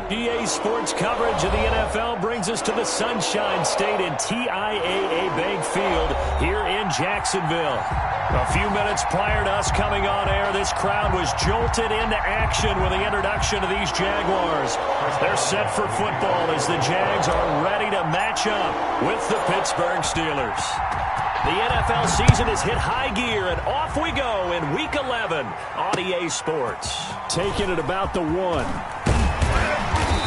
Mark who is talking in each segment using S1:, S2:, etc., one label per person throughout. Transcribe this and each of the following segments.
S1: EA Sports coverage of the NFL brings us to the Sunshine State and TIAA Bank Field here in Jacksonville. A few minutes prior to us coming on air, this crowd was jolted into action with the introduction of these Jaguars. They're set for football as the Jags are ready to match up with the Pittsburgh Steelers. The NFL season has hit high gear, and off we go in Week 11 on EA Sports. Taking it about the 1.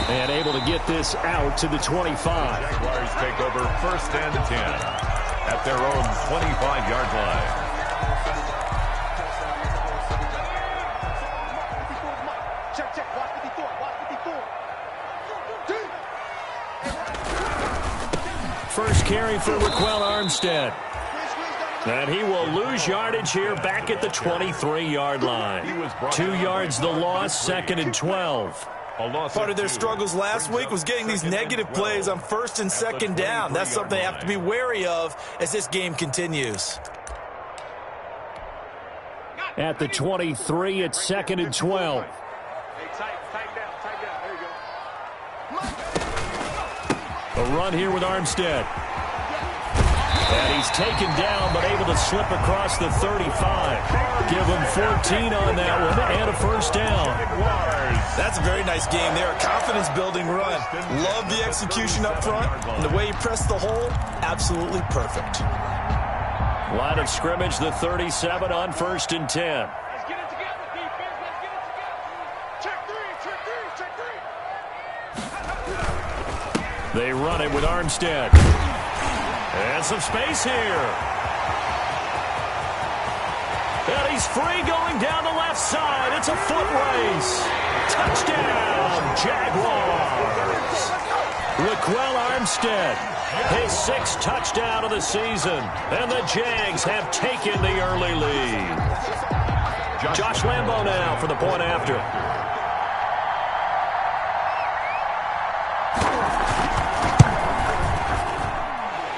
S1: And able to get this out to the 25.
S2: Jaguars take over first and 10 at their own 25-yard line.
S1: First carry for Raquel Armstead. And he will lose yardage here back at the 23-yard line. 2 yards the loss, second and 12.
S3: Part of their struggles last week was getting these negative plays on first and second down. That's something they have to be wary of as this game continues.
S1: At the 23, it's second and 12. A run here with Armstead. And he's taken down, but able to slip across the 35. Give him 14 on that one and a first down.
S3: That's a very nice game there. A confidence-building run. Love the execution up front. And the way he pressed the hole, absolutely perfect.
S1: Line of scrimmage, the 37 on first and 10.
S4: Let's get it together, defense. Let's get it together. Check three.
S1: They run it with Armstead. And some space here. And he's free going down the left side. It's a foot race. Touchdown, Jaguars. Raquel Armstead, his 6th touchdown of the season. And the Jags have taken the early lead. Josh Lambo now for the point after.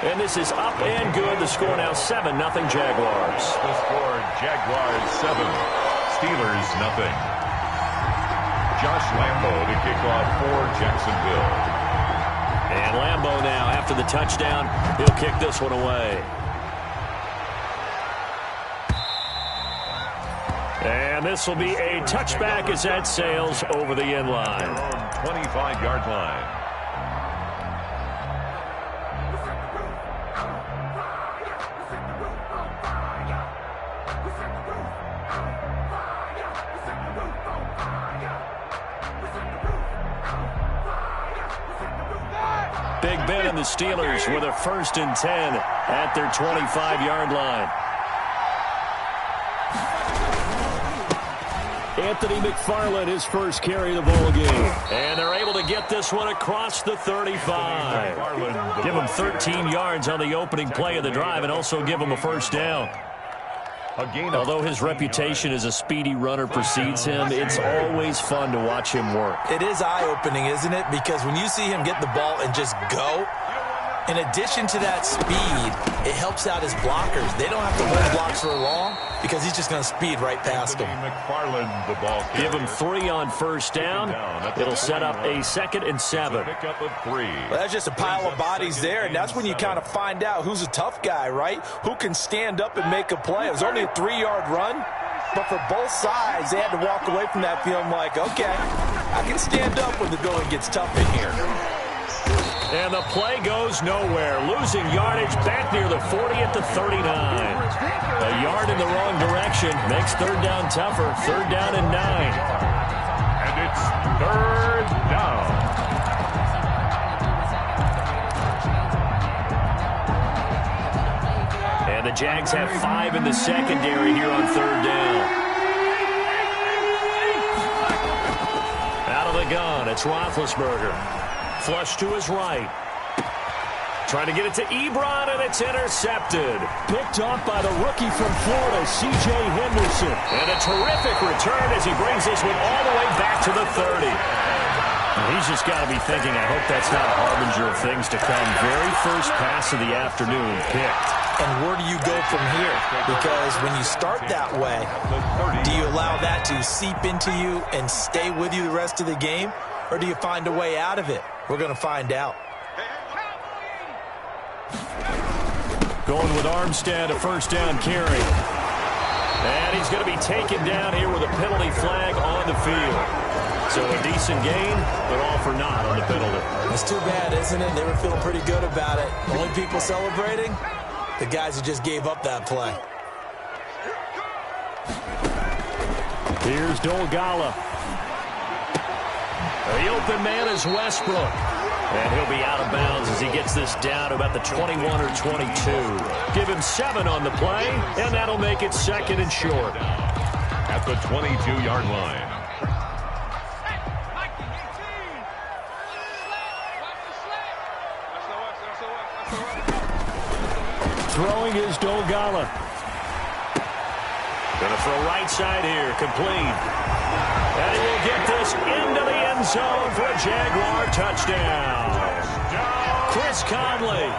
S1: And this is up and good. The score now 7-0 Jaguars.
S2: The score, Jaguars 7, Steelers 0. Josh Lambo to kick off for Jacksonville.
S1: And Lambo now, after the touchdown, he'll kick this one away. And this will be a touchback as that sails over the end line.
S2: 25-yard line.
S1: Big Ben and the Steelers with a first and 10 at their 25-yard line. Anthony McFarland, his first carry of the ball game. And they're able to get this one across the 35. Give him 13 yards on the opening play of the drive and also give him a first down. Although his reputation as a speedy runner precedes him, it's always fun to watch him work.
S3: It is eye-opening, isn't it? Because when you see him get the ball and just go, in addition to that speed, it helps out his blockers. They don't have to hold blocks for long because he's just going to speed right past them.
S2: McFarland, the ball.
S1: Give him 3 on first down. It'll set up a 2nd and 7.
S2: Pick up of 3.
S3: Well, that's just a pile of bodies there, and that's when you kind of find out who's a tough guy, right? Who can stand up and make a play. It was only a 3-yard run, but for both sides, they had to walk away from that feeling like, okay, I can stand up when the going gets tough in here.
S1: And the play goes nowhere. Losing yardage back near the 40 at the 39. A yard in the wrong direction makes third down tougher. Third down and 9.
S2: And it's third down.
S1: And the Jags have 5 in the secondary here on third down. Out of the gun, it's Roethlisberger. Flush to his right. Trying to get it to Ebron, and it's intercepted. Picked off by the rookie from Florida, C.J. Henderson. And a terrific return as he brings this one all the way back to the 30. He's just got to be thinking, I hope that's not a harbinger of things to come. Very first pass of the afternoon picked.
S3: And where do you go from here? Because when you start that way, do you allow that to seep into you and stay with you the rest of the game? or do you find a way out of it? We're going to find out.
S1: Going with Armstead, a first down carry. And he's going to be taken down here with a penalty flag on the field. So a decent gain, but all for naught on the penalty.
S3: That's too bad, isn't it? They were feeling pretty good about it. The only people celebrating, the guys who just gave up that play.
S1: Here's Dolgala. The open man is Westbrook. And he'll be out of bounds as he gets this down to about the 21 or 22. Give him 7 on the play, and that'll make it second and short.
S2: At the 22-yard line.
S1: Throwing is Dolgala. Gonna throw right side here, complete. And he will get this into the end zone for a Jaguar touchdown. Chris Conley,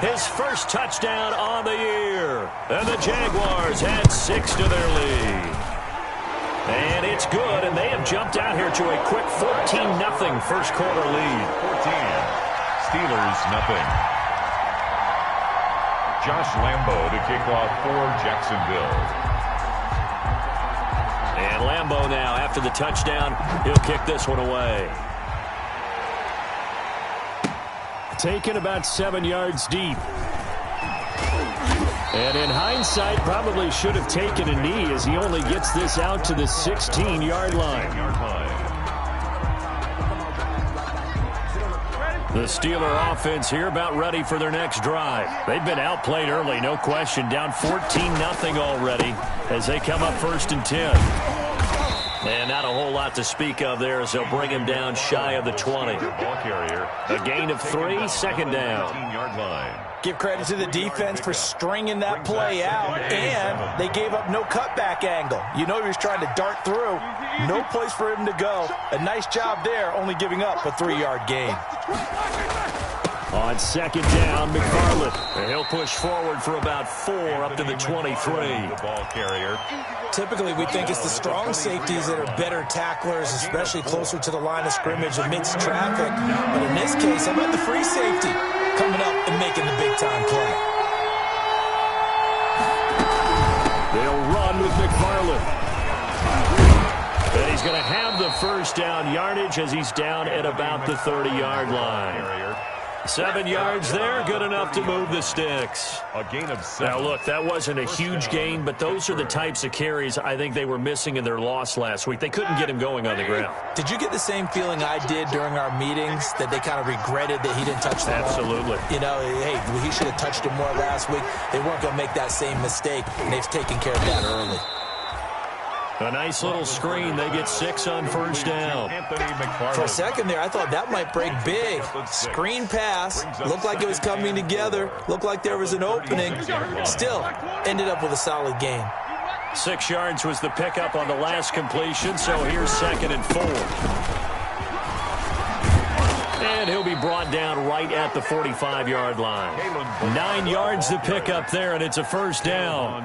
S1: his first touchdown on the year. And the Jaguars add 6 to their lead. And it's good, and they have jumped out here to a quick 14-0 first quarter lead.
S2: 14. Steelers, nothing. Josh Lambo to kick off for Jacksonville.
S1: And Lambo now, after the touchdown, he'll kick this one away. Taken about 7 yards deep. And in hindsight, probably should have taken a knee as he only gets this out to the 16-yard line. The Steeler offense here about ready for their next drive. They've been outplayed early, no question. Down 14-0 already as they come up 1st and 10. And not a whole lot to speak of there as they'll bring him down shy of the 20.
S2: Ball carrier.
S1: A gain of 3, second down.
S2: 18-yard line.
S3: Give credit to the defense for stringing that play out, and they gave up no cutback angle. You know he was trying to dart through. No place for him to go. A nice job there, only giving up a 3-yard gain.
S1: On second down, McFarland. And he'll push forward for about 4 up to the 23.
S2: The ball carrier.
S3: Typically, we think it's the strong safeties that are better tacklers, especially closer to the line of scrimmage amidst traffic. But in this case, how about the free safety coming up and making the big-time play?
S1: They'll run with McFarland. And he's going to have the first down yardage as he's down at about the 30-yard line. 7 yards there, good enough to move the sticks.
S2: A gain of 7.
S1: Now, look, that wasn't a huge gain, but those are the types of carries I think they were missing in their loss last week. They couldn't get him going on the ground.
S3: Did you get the same feeling I did during our meetings, that they kind of regretted that he didn't touch the ball?
S1: Absolutely.
S3: You know, hey, he should have touched it more last week. They weren't going to make that same mistake, and they've taken care of that early.
S1: A nice little screen. They get 6 on first down.
S3: For a second there, I thought that might break big. Screen pass. Looked like it was coming together. Looked like there was an opening. Still, ended up with a solid gain.
S1: 6 yards was the pickup on the last completion, so here's 2nd and 4. And he'll be brought down right at the 45-yard line. 9 yards to pick up there, and it's a first down.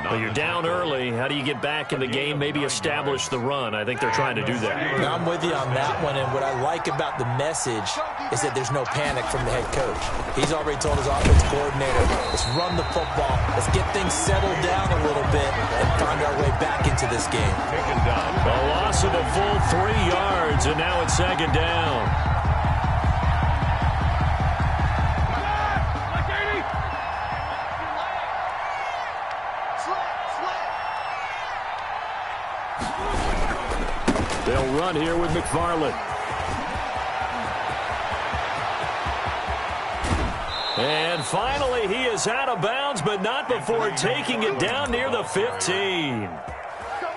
S1: Well, you're down early. How do you get back in the game? Maybe establish the run. I think they're trying to do that.
S3: Now, I'm with you on that one, and what I like about the message is that there's no panic from the head coach. He's already told his offense coordinator, let's run the football, let's get things settled down a little bit, and find our way back into this game.
S1: A loss of a full 3 yards, and now it's 2nd down. They'll run here with McFarland. And finally, he is out of bounds, but not before taking it down near the 15.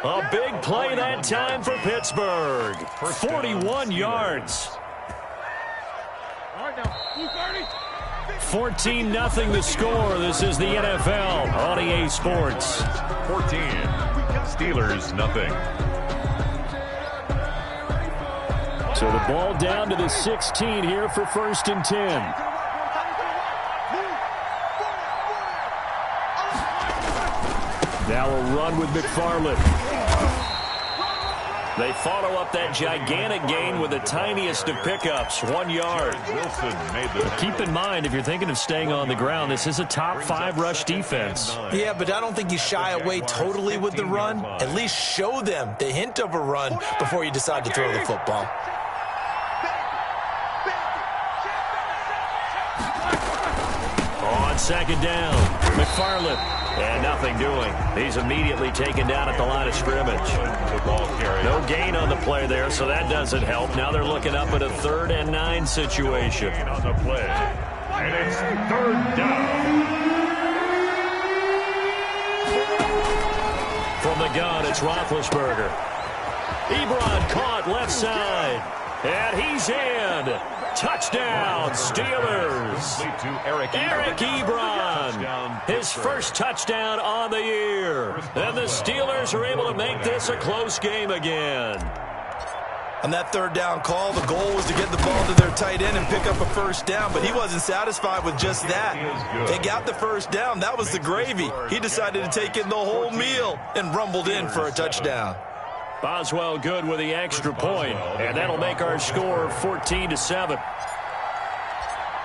S1: A big play that time for Pittsburgh. 41 yards. 14-0 the score. This is the NFL on EA Sports.
S2: 14. Steelers, nothing.
S1: So the ball down to the 16 here for 1st and 10. Now a run with McFarland. They follow up that gigantic gain with the tiniest of pickups, 1 yard.
S2: Wilson made the
S1: Keep in mind, if you're thinking of staying on the ground, this is a top 5 rush defense.
S3: Yeah, but I don't think you shy away totally with the run. At least show them the hint of a run before you decide to throw the football.
S1: On second down, McFarland. And nothing doing. He's immediately taken down at the line of scrimmage. No gain on the play there, so that doesn't help. Now they're looking up at a 3rd and 9 situation.
S2: on the play. And it's 3rd down.
S1: From the gun, it's Roethlisberger. Ebron caught left side. And he's in. Touchdown, Steelers.
S2: Eric
S1: Ebron. His first touchdown on the year. And the Steelers are able to make this a close game again.
S3: On that 3rd down call, the goal was to get the ball to their tight end and pick up a first down, but he wasn't satisfied with just that. They got the first down. That was the gravy. He decided to take in the whole meal and rumbled in for a touchdown.
S1: Boswell good with the extra point, and that'll make our score 14-7.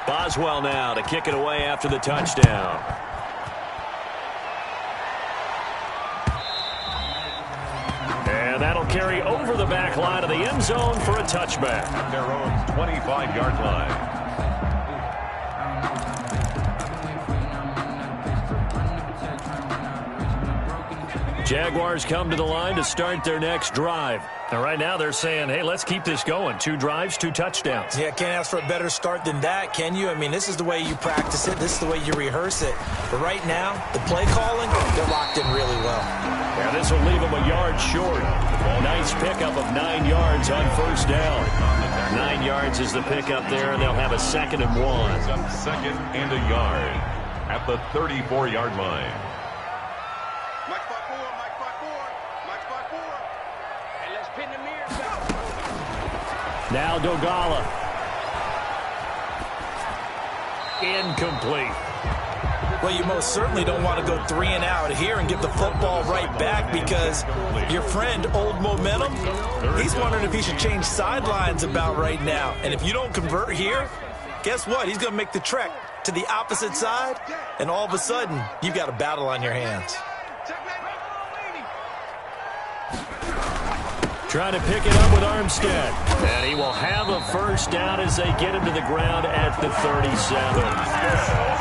S1: Boswell now to kick it away after the touchdown. And that'll carry over the back line of the end zone for a touchback.
S2: At their own 25-yard line.
S1: Jaguars come to the line to start their next drive. And right now they're saying, hey, let's keep this going. 2 drives, 2 touchdowns.
S3: Yeah, can't ask for a better start than that, can you? I mean, this is the way you practice it. This is the way you rehearse it. But right now, the play calling, they're locked in really well.
S1: Yeah, this will leave them a yard short. Nice pickup of 9 yards on first down. 9 yards is the pickup there, and they'll have a 2nd and 1.
S2: 2nd and a yard at the 34-yard line.
S1: Now Dogala. Incomplete.
S3: Well, you most certainly don't want to go 3 and out here and give the football right back because your friend, Old Momentum, he's wondering if he should change sidelines about right now. And if you don't convert here, guess what? He's going to make the trek to the opposite side, and all of a sudden, you've got a battle on your hands.
S1: Trying to pick it up with Armstead. And he will have a first down as they get him to the ground at the 37.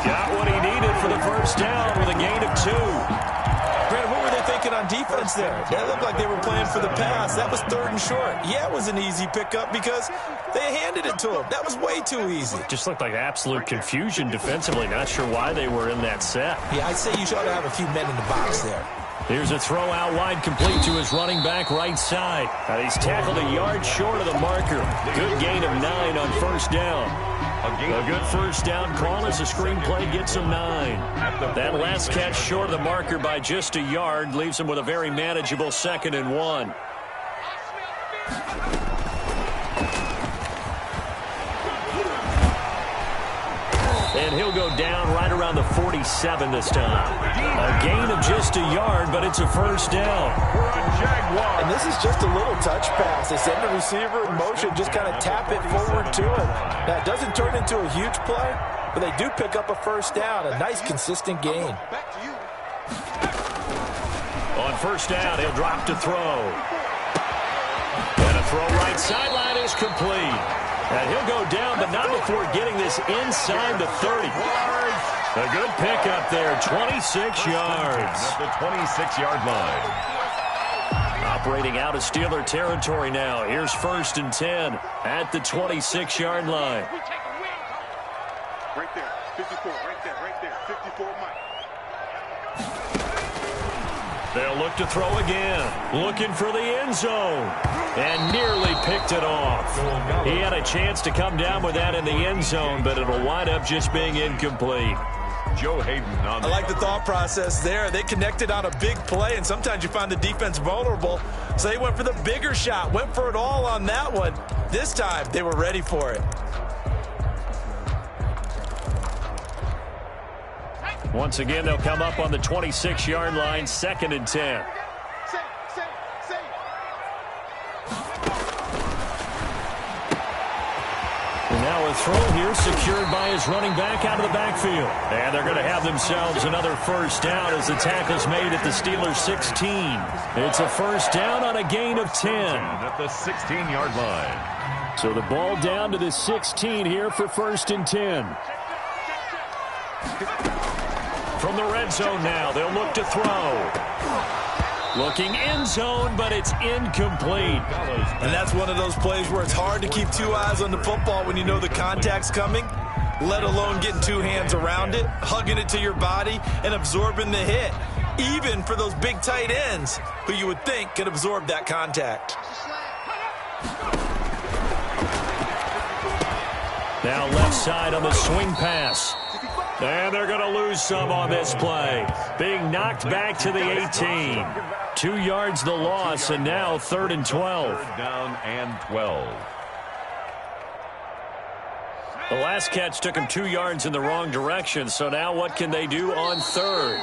S1: Got what he needed for the first down with a gain of 2.
S3: Brad, what were they thinking on defense there? That looked like they were playing for the pass. That was 3rd and short. Yeah, it was an easy pickup because they handed it to him. That was way too easy.
S1: Just looked like absolute confusion defensively. Not sure why they were in that set.
S3: Yeah, I'd say you ought to have a few men in the box there.
S1: Here's a throw out wide complete to his running back right side. He's tackled a yard short of the marker. Good gain of 9 on first down. A good first down call as the screenplay gets him 9. That last catch short of the marker by just a yard leaves him with a very manageable 2nd and 1. And he'll go down right around the 47 this time. A gain of just a yard, but it's a first down.
S3: And this is just a little touch pass. They send the receiver in motion, just kind of tap it forward to him. Now, it doesn't turn into a huge play, but they do pick up a first down, a nice, consistent gain.
S1: On first down, he'll drop to throw. And a throw right sideline is complete. And he'll go down, but not before getting this inside the 30. A good pickup there, 26 yards.
S2: At the 26-yard line.
S1: Operating out of Steeler territory now. Here's 1st and 10 at the 26-yard line.
S4: Right there, 54, right there, 54, Mike.
S1: They'll look to throw again. Looking for the end zone. And nearly picked it off. He had a chance to come down with that in the end zone, but it'll wind up just being incomplete.
S2: Joe Hayden on
S3: I like the thought process there. They connected on a big play, and sometimes you find the defense vulnerable. So they went for the bigger shot, went for it all on that one. This time, they were ready for it.
S1: Once again, they'll come up on the 26-yard line, 2nd and 10. the throw here, secured by his running back out of the backfield. And they're going to have themselves another first down as the tackle's made at the Steelers' 16. It's a first down on a gain of 10.
S2: At the 16-yard line.
S1: So the ball down to the 16 here for 1st and 10. From the red zone now, they'll look to throw. Looking end zone, but it's incomplete.
S3: And that's one of those plays where it's hard to keep two eyes on the football when you know the contact's coming, let alone getting two hands around it, hugging it to your body, and absorbing the hit, even for those big tight ends who you would think could absorb that contact.
S1: Now left side on the swing pass. And they're going to lose some on this play. Being knocked back to the 18. 2 yards the loss, and now 3rd and 12.
S2: 3rd down and 12.
S1: The last catch took him 2 yards in the wrong direction, so now what can they do on 3rd?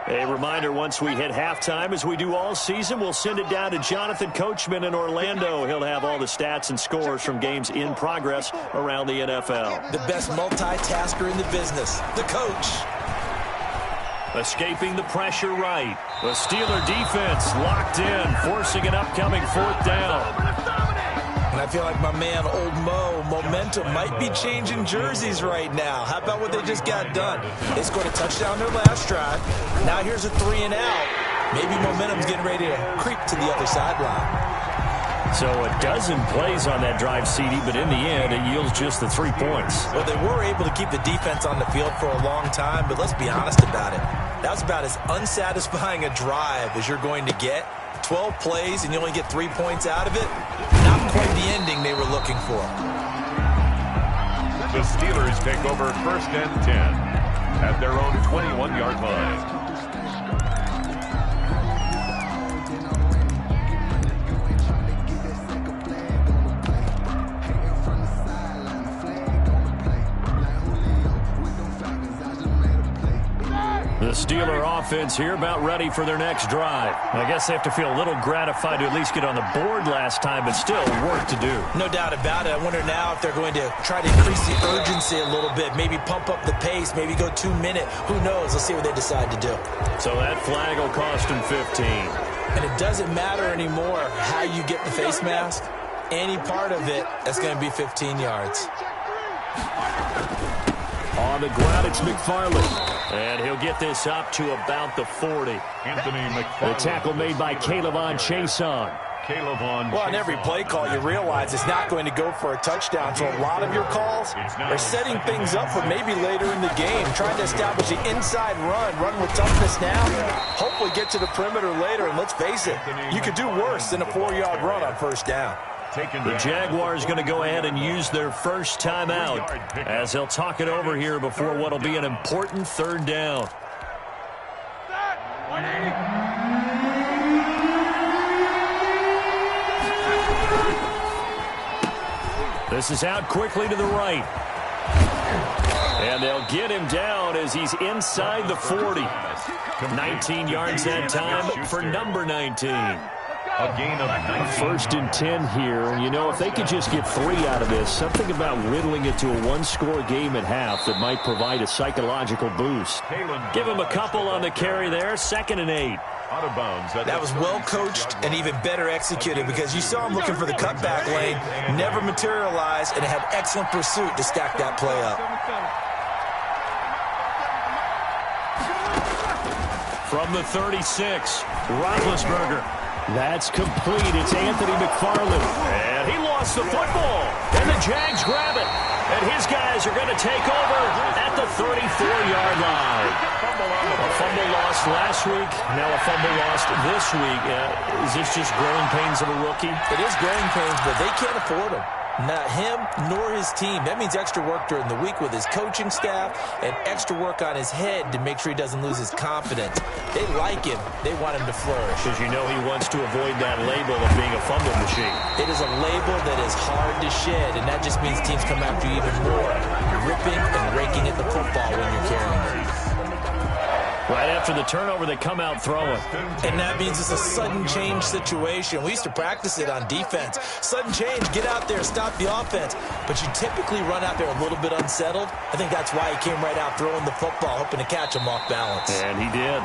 S1: A reminder, once we hit halftime, as we do all season, we'll send it down to Jonathan Coachman in Orlando. He'll have all the stats and scores from games in progress around the NFL.
S3: The best multitasker in the business, the coach.
S1: Escaping the pressure right. The Steeler defense locked in, forcing an upcoming 4th down.
S3: And I feel like my man, Old Mo, momentum might be changing jerseys right now. How about what they just got done? They scored a touchdown their last drive. Now here's a 3 and out. Maybe momentum's getting ready to creep to the other sideline.
S1: So a dozen plays on that drive, CD, but in the end, it yields just the 3 points.
S3: Well, they were able to keep the defense on the field for a long time, but let's be honest about it. That was about as unsatisfying a drive as you're going to get. 12 plays and you only get 3 points out of it. Not quite the ending they were looking for.
S2: The Steelers take over 1st and 10 at their own 21-yard line.
S1: The Steeler offense here about ready for their next drive. I guess they have to feel a little gratified to at least get on the board last time, but still work to do.
S3: No doubt about it. I wonder now if they're going to try to increase the urgency a little bit, maybe pump up the pace, maybe go 2 minute. Who knows? Let's see what they decide to do.
S1: So that flag will cost them 15.
S3: And it doesn't matter anymore how you get the face mask. Any part of it, that's going to be 15 yards.
S1: On the ground, it's McFarland. And he'll get this up to about the 40.
S2: Anthony McFarland.
S1: The tackle made by Caleb Chason.
S3: Well, on every play call, you realize it's not going to go for a touchdown. So a lot of your calls are setting things up for maybe later in the game, trying to establish the inside run with toughness now, hopefully get to the perimeter later. And let's face it, you could do worse than a 4-yard run on 1st down.
S1: The Jaguars going to go ahead and use their first timeout as they'll talk it over here before what will be an important 3rd down. This is out quickly to the right. And they'll get him down as he's inside the 40. 19 yards that time for number 19.
S2: A gain of
S1: 1st and 10 here. You know, if they could just get 3 out of this, something about whittling it to a 1-score game at half that might provide a psychological boost. Give him a couple on the carry there. 2nd and 8.
S2: Out of bounds.
S3: That was well coached and even better executed because you saw him looking for the cutback lane, never materialized, and had excellent pursuit to stack that play up.
S1: From the 36, Roethlisberger. That's complete. It's Anthony McFarland. And he lost the football. And the Jags grab it. And his guys are going to take over at the 34-yard line. A fumble lost last week. Now a fumble lost this week. Is this just growing pains of a rookie?
S3: It is growing pains, but they can't afford them. Not him nor his team. That means extra work during the week with his coaching staff and extra work on his head to make sure he doesn't lose his confidence. They like him. They want him to flourish.
S1: Because you know he wants to avoid that label of being a fumble machine.
S3: It is a label that is hard to shed, and that just means teams come after you even more, ripping and raking at the football when you're carrying it.
S1: Right after the turnover, they come out throwing.
S3: And that means it's a sudden change situation. We used to practice it on defense. Sudden change, get out there, stop the offense. But you typically run out there a little bit unsettled. I think that's why he came right out throwing the football, hoping to catch him off balance.
S1: And he did.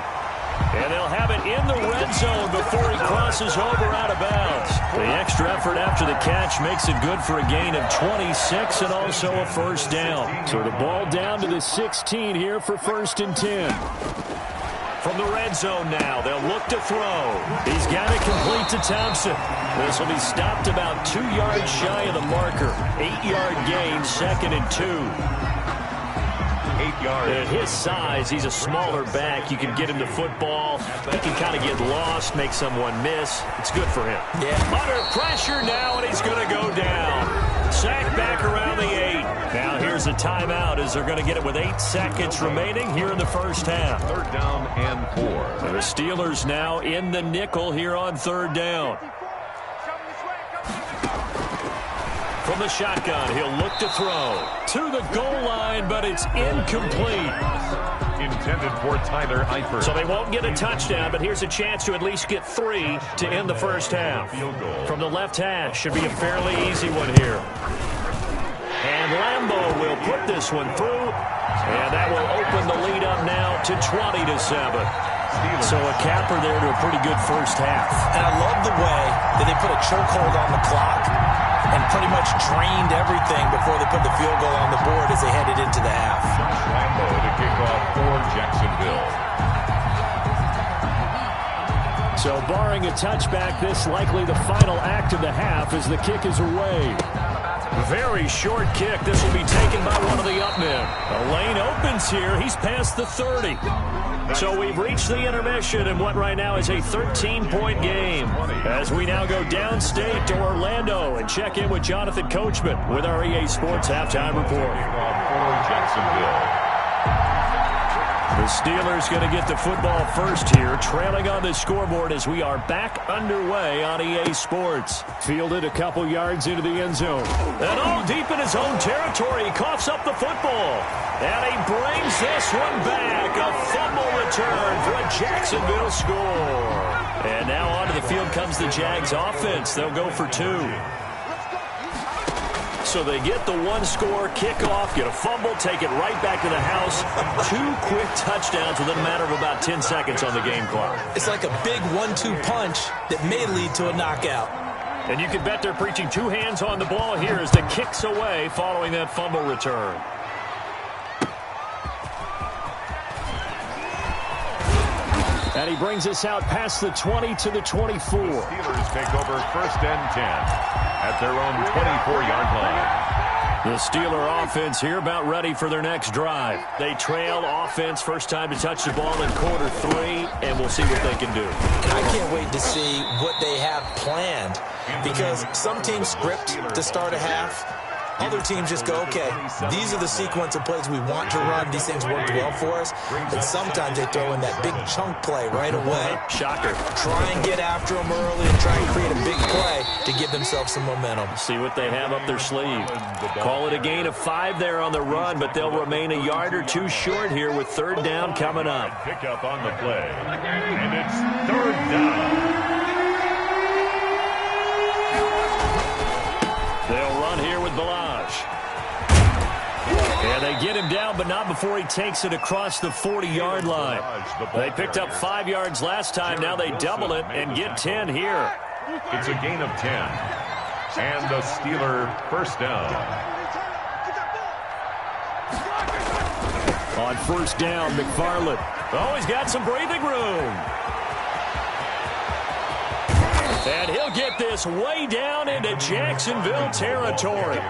S1: And they'll have it in the red zone before he crosses over out of bounds. The extra effort after the catch makes it good for a gain of 26 and also a first down. So the ball down to the 16 here for 1st and 10. From the red zone now, they'll look to throw. He's got it complete to Thompson. This will be stopped about 2 yards shy of the marker. 8-yard gain, 2nd and 2.
S2: 8 yards.
S1: At his size, he's a smaller back. You can get him the football. He can kind of get lost, make someone miss. It's good for him.
S3: Yeah.
S1: Under pressure now, and he's going to go down. Sacked back around the 8. Now here's a timeout as they're going to get it with 8 seconds remaining here in the first half.
S2: 3rd down and 4.
S1: And the Steelers now in the nickel here on 3rd down. From the shotgun, he'll look to throw. To the goal line, but it's incomplete.
S2: Intended for Tyler Eifert.
S1: So they won't get a touchdown, but here's a chance to at least get 3 to end the first half. From the left hash, should be a fairly easy one here. And Lambeau will put this one through, and that will open the lead up now to 20-7. So a capper there to a pretty good first half.
S3: And I love the way that they put a chokehold on the clock and pretty much drained everything before they put the field goal on the board as they headed into the half.
S2: Lambeau to kick off for Jacksonville.
S1: So barring a touchback, this likely the final act of the half as the kick is away. Very short kick. This will be taken by one of the up men. A lane opens here. He's past the 30. So we've reached the intermission in what right now is a 13-point game. As we now go downstate to Orlando and check in with Jonathan Coachman with our EA Sports Halftime Report.
S2: For Jacksonville.
S1: The Steelers going to get the football first here, trailing on the scoreboard as we are back underway on EA Sports. Fielded a couple yards into the end zone. And all deep in his own territory, he coughs up the football. And he brings this one back. A fumble return for a Jacksonville score. And now onto the field comes the Jags offense. They'll go for 2. So they get the 1-score kickoff, get a fumble, take it right back to the house. 2 quick touchdowns within a matter of about 10 seconds on the game clock.
S3: It's like a big 1-2 punch that may lead to a knockout.
S1: And you can bet they're preaching 2 hands on the ball here as the kick's away following that fumble return. And he brings us out past the 20 to the 24.
S2: The Steelers take over 1st and 10 at their own 24-yard line.
S1: The Steeler offense here about ready for their next drive. They trail offense, first time to touch the ball in quarter 3, and we'll see what they can do.
S3: I can't wait to see what they have planned because some teams script to start a half. Other teams just go, okay, these are the sequence of plays we want to run. These things worked well for us. And sometimes they throw in that big chunk play right away.
S1: Shocker.
S3: Try and get after them early and try and create a big play to give themselves some momentum.
S1: See what they have up their sleeve. Call it a gain of 5 there on the run, but they'll remain a yard or 2 short here with 3rd down coming up.
S2: Pick up on the play. And it's 3rd down.
S1: They'll run here with Balaj. And they get him down, but not before he takes it across the 40-yard line. They picked up 5 yards last time. Now they double it and get 10 here.
S2: It's a gain of 10. And the Steeler 1st down.
S1: On 1st down, McFarland. Oh, he's got some breathing room. And he'll get this way down into Jacksonville territory.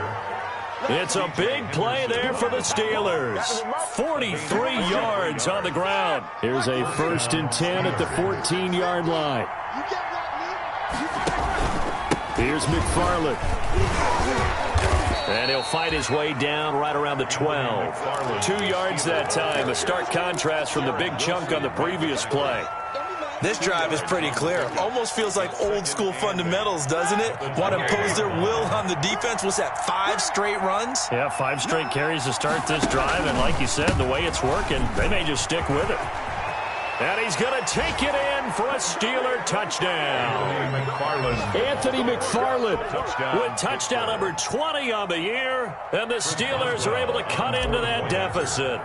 S1: It's a big play there for the Steelers. 43 yards on the ground. Here's a 1st and 10 at the 14-yard line. Here's McFarland. And he'll fight his way down right around the 12. 2 yards that time. A stark contrast from the big chunk on the previous play.
S3: This drive is pretty clear. Almost feels like old school fundamentals, doesn't it? Want to impose their will on the defense. What's that, 5 straight runs?
S1: Yeah, 5 straight carries to start this drive. And like you said, the way it's working, they may just stick with it. And he's going to take it in for a Steeler touchdown. Anthony McFarland with touchdown number 20 on the year. And the Steelers are able to cut into that deficit.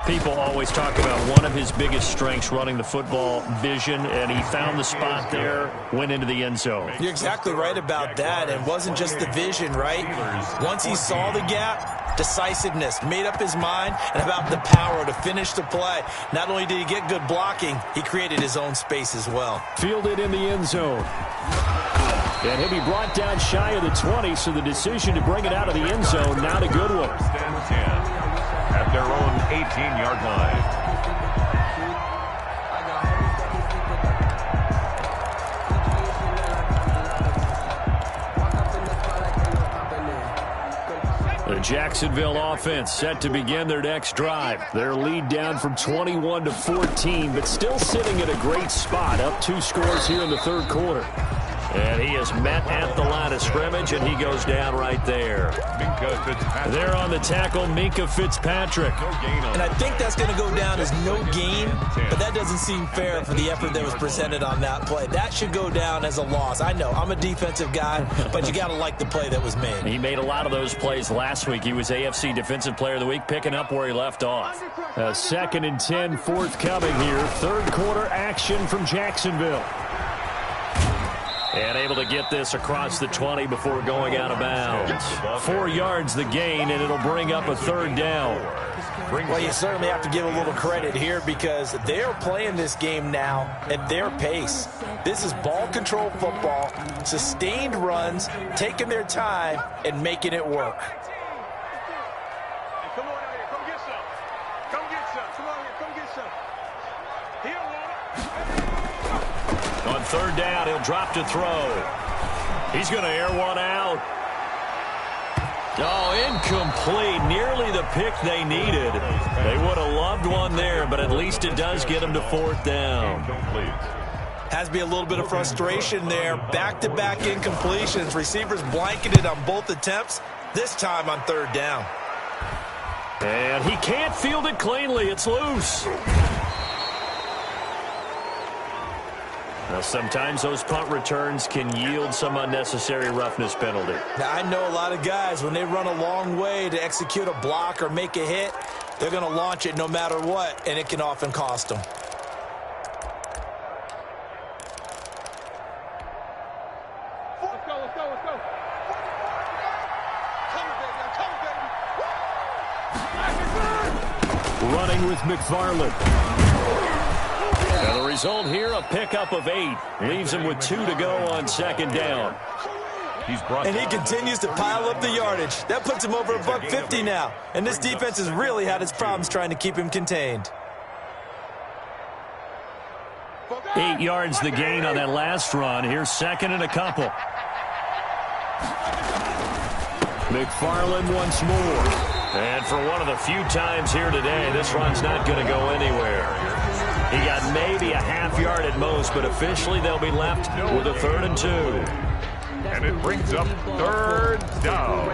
S1: People always talk about one of his biggest strengths, running the football, vision, and he found the spot there, went into the end zone.
S3: You're exactly right about that. It wasn't just the vision, right? Once he saw the gap, decisiveness, made up his mind, and about the power to finish the play. Not only did he get good blocking, he created his own space as well.
S1: Fielded in the end zone. And he'll be brought down shy of the 20, so the decision to bring it out of the end zone, not a good one.
S2: At their own 18-yard line.
S1: The Jacksonville offense set to begin their next drive. Their lead down from 21 to 14, but still sitting at a great spot, up 2 scores here in the third quarter. And he is met at the line of scrimmage, and he goes down right there. There on the tackle, Minkah Fitzpatrick.
S3: And I think that's going to go down as no gain, but that doesn't seem fair for the effort that was presented on that play. That should go down as a loss. I know, I'm a defensive guy, but you got to like the play that was made.
S1: He made a lot of those plays last week. He was AFC Defensive Player of the Week, picking up where he left off. 2nd and 10 forthcoming here. Third quarter action from Jacksonville. And able to get this across the 20 before going out of bounds. 4 yards the gain, and it'll bring up a third down.
S3: Well, you certainly have to give a little credit here because they're playing this game now at their pace. This is ball control football, sustained runs, taking their time, and making it work.
S4: Come on out here. Come get some. Come get some. Come on here. Come get some. He don't want it.
S1: On third down, he'll drop to throw. He's going to air one out. Oh, incomplete. Nearly the pick they needed. They would have loved one there, but at least it does get them to 4th down.
S3: Has to be a little bit of frustration there. Back-to-back incompletions. Receivers blanketed on both attempts, this time on third down.
S1: And he can't field it cleanly. It's loose. Now, sometimes those punt returns can yield some unnecessary roughness penalty.
S3: Now, I know a lot of guys, when they run a long way to execute a block or make a hit, they're going to launch it no matter what, and it can often cost them.
S4: Let's go, let's go, let's go. Come, baby,
S1: Running with McFarland. And the result here, a pickup of 8. Leaves him with 2 to go on 2nd down.
S3: And he continues to pile up the yardage. That puts him over $150 now. And this defense has really had its problems trying to keep him contained.
S1: 8 yards the gain on that last run. Here's 2nd and a couple. McFarland once more. And for one of the few times here today, this run's not going to go anywhere. He got maybe a half yard at most, but officially they'll be left with a 3rd and 2.
S2: And it brings up 3rd down.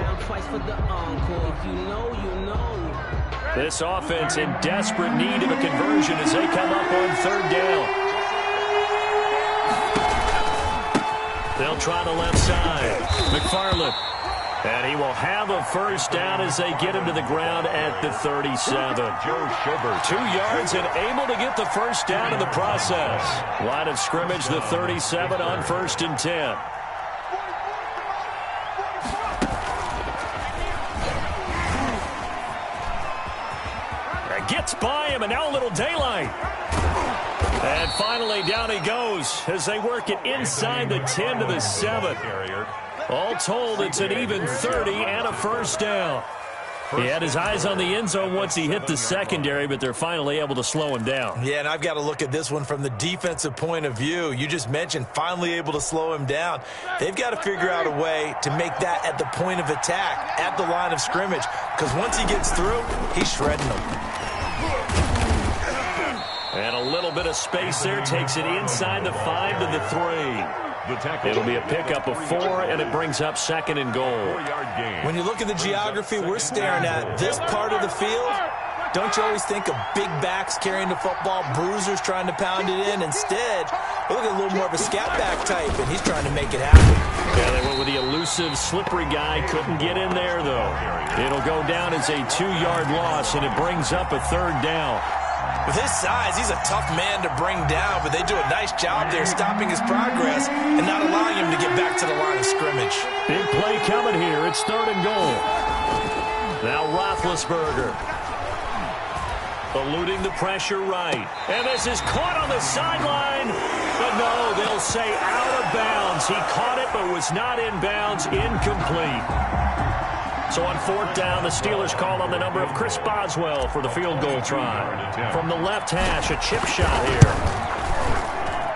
S1: This offense in desperate need of a conversion as they come up on 3rd down. They'll try the left side. McFarland. And he will have a 1st down as they get him to the ground at the 37. 2 yards and able to get the 1st down in the process. Line of scrimmage, the 37 on 1st and 10. That gets by him, and now a little daylight. And finally, down he goes as they work it inside the 10 to the 7. All told, it's an even 30 and a 1st down. He had his eyes on the end zone once he hit the secondary, but they're finally able to slow him down.
S3: Yeah, and I've got to look at this one from the defensive point of view. You just mentioned finally able to slow him down. They've got to figure out a way to make that at the point of attack, at the line of scrimmage, because once he gets through, he's shredding them.
S1: And a little bit of space there, takes it inside the 5 to the 3. It'll be a pickup of 4, and it brings up 2nd and goal.
S3: When you look at the geography we're staring at, this part of the field, don't you always think of big backs carrying the football, bruisers trying to pound it in? Instead, look at a little more of a scat back type, and he's trying to make it happen.
S1: Yeah, they went with the elusive, slippery guy. Couldn't get in there, though. It'll go down as a 2-yard loss, and it brings up a 3rd down.
S3: With his size, he's a tough man to bring down, but they do a nice job there stopping his progress and not allowing him to get back to the line of scrimmage.
S1: Big play coming here. It's 3rd and goal. Now Roethlisberger. Eluding the pressure right. And this is caught on the sideline. But no, they'll say out of bounds. He caught it but was not in bounds. Incomplete. So on 4th down, the Steelers call on the number of Chris Boswell for the field goal try. From the left hash, a chip shot here.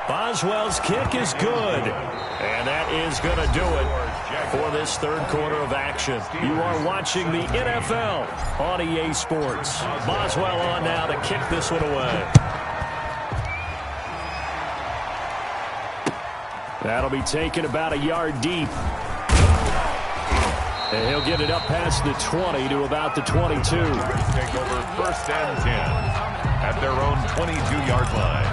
S1: Boswell's kick is good. And that is going to do it for this 3rd quarter of action. You are watching the NFL on EA Sports. Boswell on now to kick this one away. That'll be taken about a yard deep. And he'll get it up past the 20 to about the 22.
S2: Take over 1st and 10 at their own 22-yard line.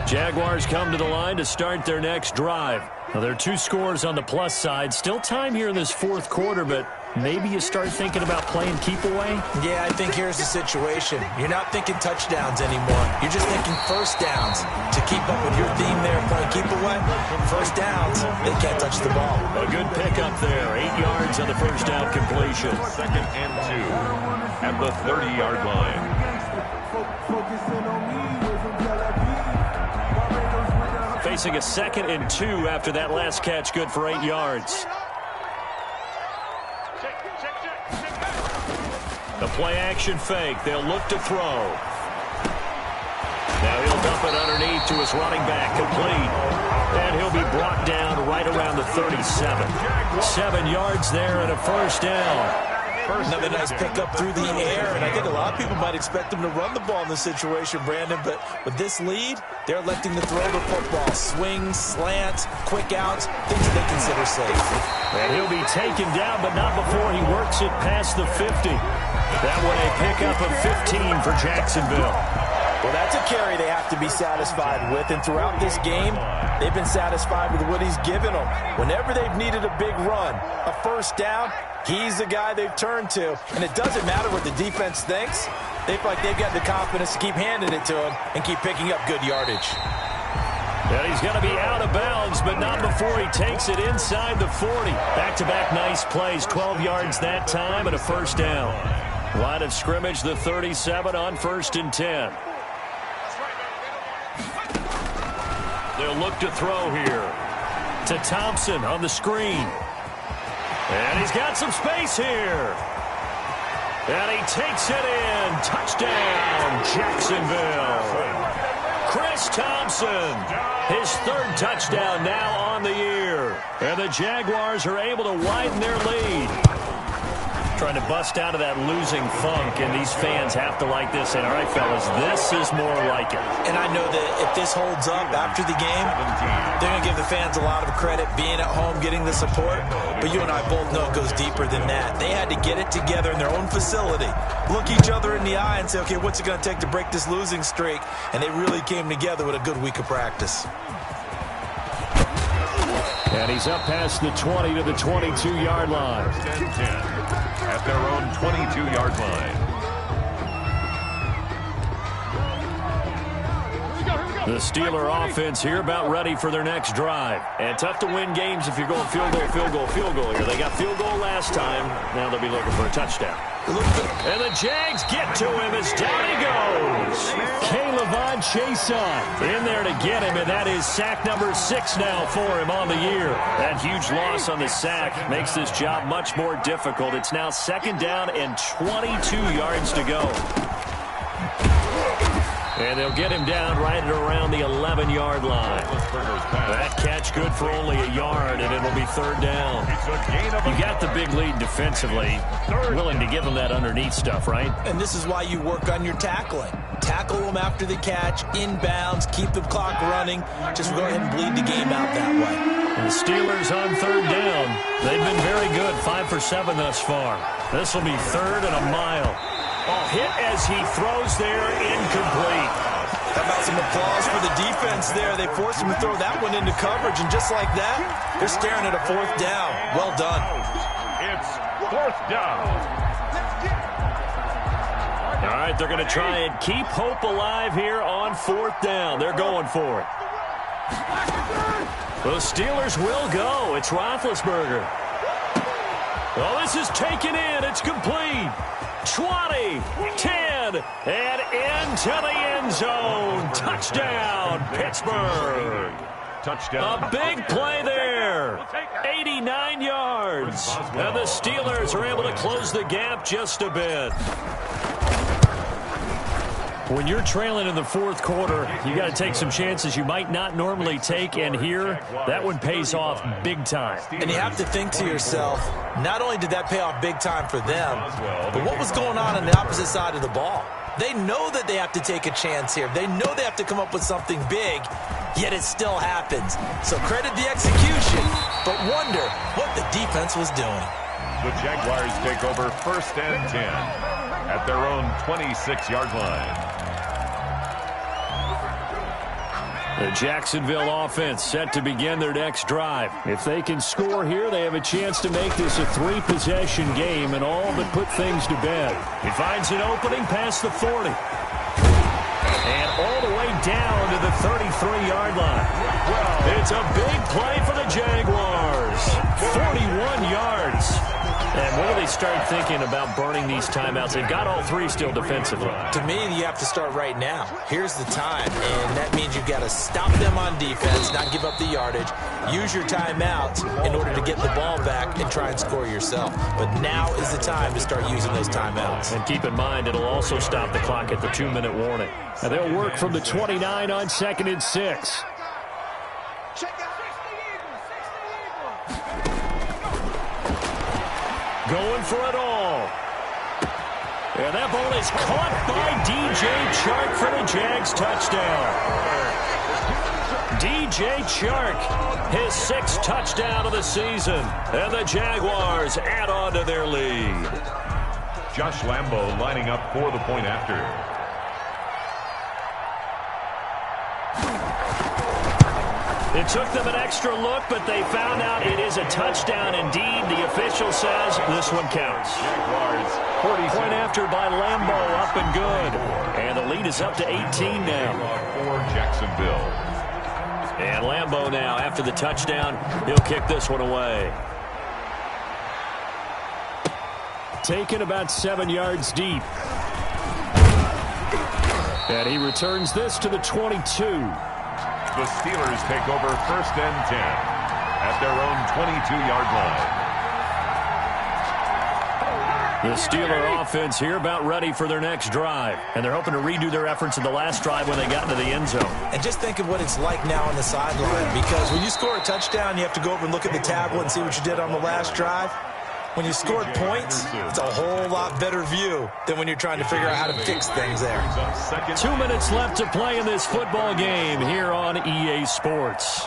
S1: Jaguars come to the line to start their next drive. Now, there are 2 scores on the plus side. Still time here in this 4th quarter, but maybe you start thinking about playing keep away?
S3: Yeah, I think here's the situation. You're not thinking touchdowns anymore. You're just thinking 1st downs. To keep up with your theme there, playing keep away, 1st downs, they can't touch the ball.
S1: A good pickup there. 8 yards on the 1st down completion.
S2: 2nd and 2 at the 30-yard line.
S1: Facing a 2nd and 2 after that last catch, good for 8 yards. The play-action fake. They'll look to throw. Now he'll dump it underneath to his running back, complete. And he'll be brought down right around the 37. 7 yards there and a 1st down.
S3: Another nice pickup through the air, and I think a lot of people might expect him to run the ball in this situation, Brandon, but with this lead, they're electing to throw the football. Swings, slants, quick outs, things that they consider safe.
S1: And he'll be taken down, but not before he works it past the 50. That one a pickup of 15 for Jacksonville.
S3: Well, that's a carry they have to be satisfied with, and throughout this game, they've been satisfied with what he's given them. Whenever they've needed a big run, a 1st down, he's the guy they've turned to. And it doesn't matter what the defense thinks. They feel like they've got the confidence to keep handing it to him and keep picking up good yardage.
S1: And he's going to be out of bounds, but not before he takes it inside the 40. Back-to-back nice plays, 12 yards that time and a 1st down. Line of scrimmage, the 37 on 1st and 10. They'll look to throw here to Thompson on the screen. And he's got some space here. And he takes it in. Touchdown, Jacksonville. Chris Thompson, his 3rd touchdown now on the year. And the Jaguars are able to widen their lead. Trying to bust out of that losing funk, and these fans have to like this. And all right, fellas, this is more like it.
S3: And I know that if this holds up after the game, they're going to give the fans a lot of credit being at home, getting the support. But you and I both know it goes deeper than that. They had to get it together in their own facility, look each other in the eye and say, okay, what's it going to take to break this losing streak? And they really came together with a good week of practice.
S1: And he's up past the 20 to the 22-yard line.
S2: 10 at their own 22-yard line.
S1: The Steeler offense here about ready for their next drive. And tough to win games if you're going field goal, field goal, field goal here. They got field goal last time. Now they'll be looking for a touchdown. And the Jags get to him as down he goes. K'Lavon Chaisson in there to get him, and that is sack number 6 now for him on the year. That huge loss on the sack makes this job much more difficult. It's now 2nd down and 22 yards to go. And they'll get him down right at around the 11-yard line. That catch good for only a yard, and it'll be 3rd down. You got the big lead defensively. Willing to give them that underneath stuff, right?
S3: And this is why you work on your tackling. Tackle them after the catch, inbounds, keep the clock running. Just go ahead and bleed the game out that way.
S1: And the Steelers on 3rd down. They've been very good, 5 for 7 thus far. This will be 3rd and a mile. Hit as he throws there, incomplete.
S3: How about some applause for the defense there? They forced him to throw that one into coverage, and just like that, they're staring at a 4th down. Well done.
S2: It's 4th down.
S1: All right, they're going to try and keep hope alive here on 4th down. They're going for it. The Steelers will go. It's Roethlisberger. Well, this is taken in. It's complete. 20, 10, and into the end zone. Touchdown, Pittsburgh.
S2: Touchdown.
S1: A big play there. 89 yards. And the Steelers are able to close the gap just a bit. When you're trailing in the 4th quarter, you got to take some chances you might not normally take, and here, that one pays off big time.
S3: And you have to think to yourself, not only did that pay off big time for them, but what was going on the opposite side of the ball? They know that they have to take a chance here. They know they have to come up with something big, yet it still happens. So credit the execution, but wonder what the defense was doing.
S2: The Jaguars take over 1st and 10 at their own 26-yard line.
S1: The Jacksonville offense set to begin their next drive. If they can score here, they have a chance to make this a 3-possession game and all but put things to bed. He finds an opening past the 40. And all the way down to the 33-yard line. It's a big play for the Jaguars. 41 yards. And when do they start thinking about burning these timeouts? They've got all 3 still defensively.
S3: To me, you have to start right now. Here's the time, and that means you've got to stop them on defense, not give up the yardage, use your timeouts in order to get the ball back and try and score yourself. But now is the time to start using those timeouts.
S1: And keep in mind, it'll also stop the clock at the 2-minute warning. Now they'll work from the 29 on 2nd and 6. Going for it all. And that ball is caught by DJ Chark for the Jags touchdown. DJ Chark, his 6th touchdown of the season. And the Jaguars add on to their lead.
S2: Josh Lambo lining up for the point after.
S1: It took them an extra look, but they found out it is a touchdown indeed. The official says this one counts.
S2: Jaguars,
S1: 40 point after by Lambo, up and good. And the lead is up to 18 now.
S2: For Jacksonville.
S1: And Lambo now, after the touchdown, he'll kick this one away. Taken about 7 yards deep. And he returns this to the 22.
S2: The Steelers take over 1st and 10 at their own 22-yard line.
S1: The Steeler offense here about ready for their next drive. And they're hoping to redo their efforts in the last drive when they got into the end zone.
S3: And just think of what it's like now on the sideline. Because when you score a touchdown, you have to go over and look at the tablet and see what you did on the last drive. When you scored points, it's a whole lot better view than when you're trying to figure out how to fix things there.
S1: 2 minutes left to play in this football game here on EA Sports.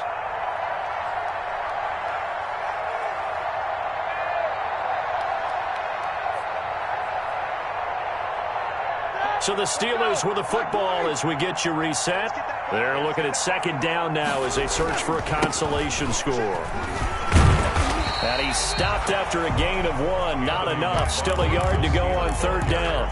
S1: So the Steelers with the football as we get you reset. They're looking at 2nd down now as they search for a consolation score. And he stopped after a gain of 1. Not enough. Still a yard to go on 3rd down.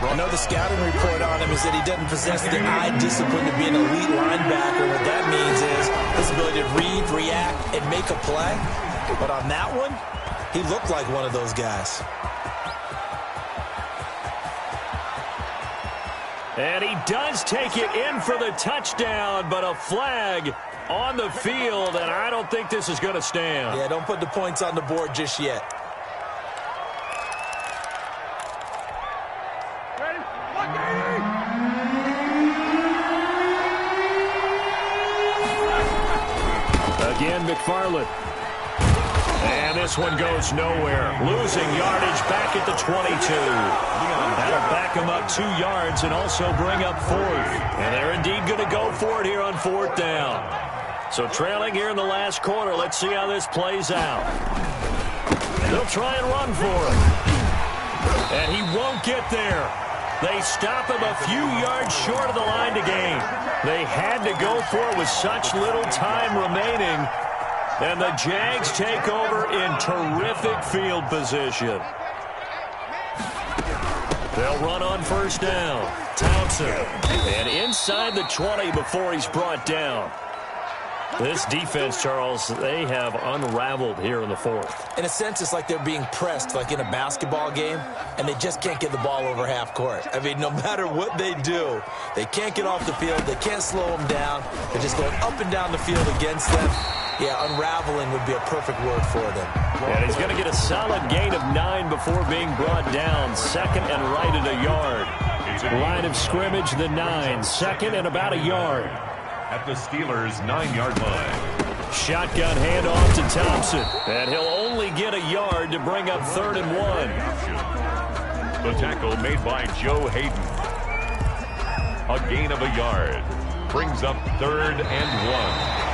S3: I know the scouting report on him is that he doesn't possess the eye discipline to be an elite linebacker. What that means is his ability to read, react, and make a play. But on that one, he looked like one of those guys.
S1: And he does take it in for the touchdown, but a flag on the field, and I don't think this is going to stand.
S3: Yeah, don't put the points on the board just yet.
S4: Ready?
S1: Again, McFarland. And this one goes nowhere. Losing yardage back at the 22. That'll back him up 2 yards and also bring up 4th. And they're indeed going to go for it here on 4th down. So trailing here in the last quarter. Let's see how this plays out. They'll try and run for him. And he won't get there. They stop him a few yards short of the line to gain. They had to go for it with such little time remaining. And the Jags take over in terrific field position. They'll run on 1st down. Townsend. And inside the 20 before he's brought down. This defense, Charles, they have unraveled here in the 4th.
S3: In a sense, it's like they're being pressed, like in a basketball game, and they just can't get the ball over half court. I mean, no matter what they do, they can't get off the field. They can't slow them down. They're just going up and down the field against them. Yeah, unraveling would be a perfect word for them.
S1: And he's going to get a solid gain of 9 before being brought down. 2nd and right at a yard. Line of scrimmage, the 9. 2nd and about a yard.
S2: At the Steelers' 9-yard line.
S1: Shotgun handoff to Thompson. And he'll only get a yard to bring up 3rd and 1.
S2: The tackle made by Joe Hayden. A gain of a yard. Brings up 3rd and 1.